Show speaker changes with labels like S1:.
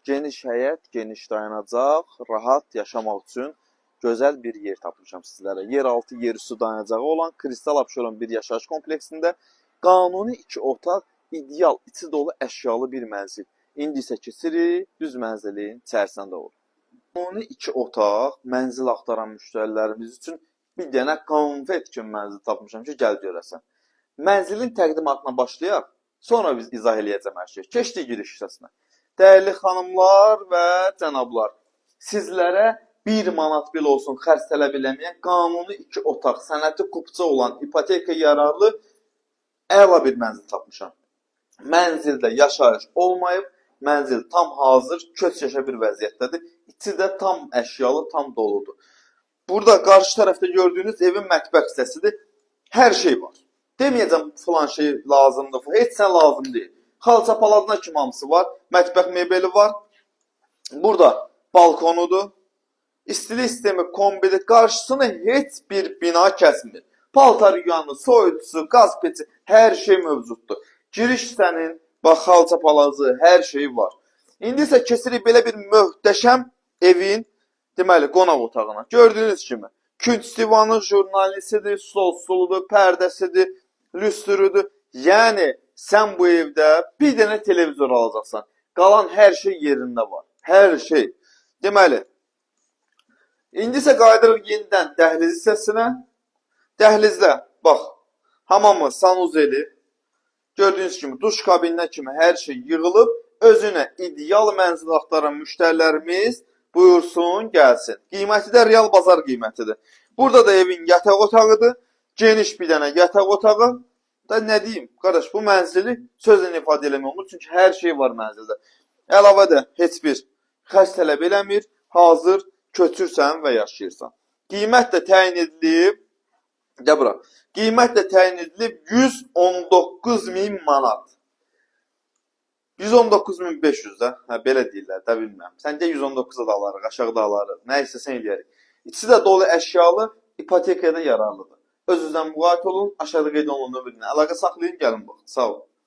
S1: Geniş həyət, geniş dayanacaq, rahat yaşamaq üçün gözəl bir yer tapmışam sizlərə. Yeraltı, yerüstü dayanacağı olan Kristal Abşeron bir yaşayış kompleksində qanuni 2 otaq, ideal, içi dolu əşyalı bir mənzil. İndi isə keçirik düz mənzilin içərisində olur. Qanuni 2 otaq, mənzil axtaran müştərilərimiz üçün bir dənə konfet kimi mənzil tapmışam ki, gəl görəsən. Mənzilin təqdimatına başlayaq, sonra biz izah eləyəcəm hər şey. Keçdik giriş hissəsinə. Dəyərli xanımlar və cənablar, sizlərə 1 manat belə olsun xərc tələb eləməyən qanuni 2 otaq, sənəti kupça olan, ipoteka yararlı əla bir mənzil tapmışam. Mənzildə yaşayış olmayıb, mənzil tam hazır, köç yaşa bir vəziyyətdədir. İçi də tam əşyalı, tam doludur. Burada qarşı tərəfdə gördüyünüz evin mətbəx hissəsidir. Hər şey var. Deməyəcəm filan şey lazımdır, heç sən lazım deyil. Xalça palazına kimi hamısı var, mətbəx mebeli var. Burada balkonudur. İstilik sistemi kombidir. Qarşısını heç bir bina kəsmir. Paltar yuyanı, soyucusu, qaz peçi, hər şey mövcuddur. Giriş hissənin, bax, xalça palazı, hər şey var. İndi isə keçirik belə bir möhtəşəm evin, deməli, qonaq otağına. Gördüyünüz kimi, künc divanı, jurnalisidir, stol-stuludur, pərdəsidir, lüstrüdür. Yəni, sən bu evdə bir dənə televizor alacaqsan. Qalan hər şey yerində var. Hər şey. Deməli, indi isə qayıdırıq yenidən dəhliz hissəsinə. Dəhlizdə, bax, hamamı, sanuzeli, gördüyünüz kimi, duş kabininə kimi hər şey yığılıb, özünə ideal mənzil axtaran müştərilərimiz buyursun, gəlsin. Qiyməti də real bazar qiymətidir. Burada da evin yataq otağıdır. Geniş bir dənə yataq otağı. Da nə deyim, qardaş, bu mənzili sözlə ifadə eləmək olmur, çünki hər şey var mənzildə. Əlavə də heç bir xərc tələb eləmir, hazır köçürsən və yaşayırsan. Qiymət də təyin edilib, qiymət də təyin edilib 119.000 manat. 119.500 də, belə deyirlər, də bilməm. Səncə 119'a da alarıq, aşağıda alarıq, nə istəsən eləyərik. İçi də dolu əşyalı, ipotekaya da yararlıdır. Öz-özdən müqayət olun, aşağıda qeyd olunan nömrədən əlaqə saxlayın, gəlin bax. Sağ olun.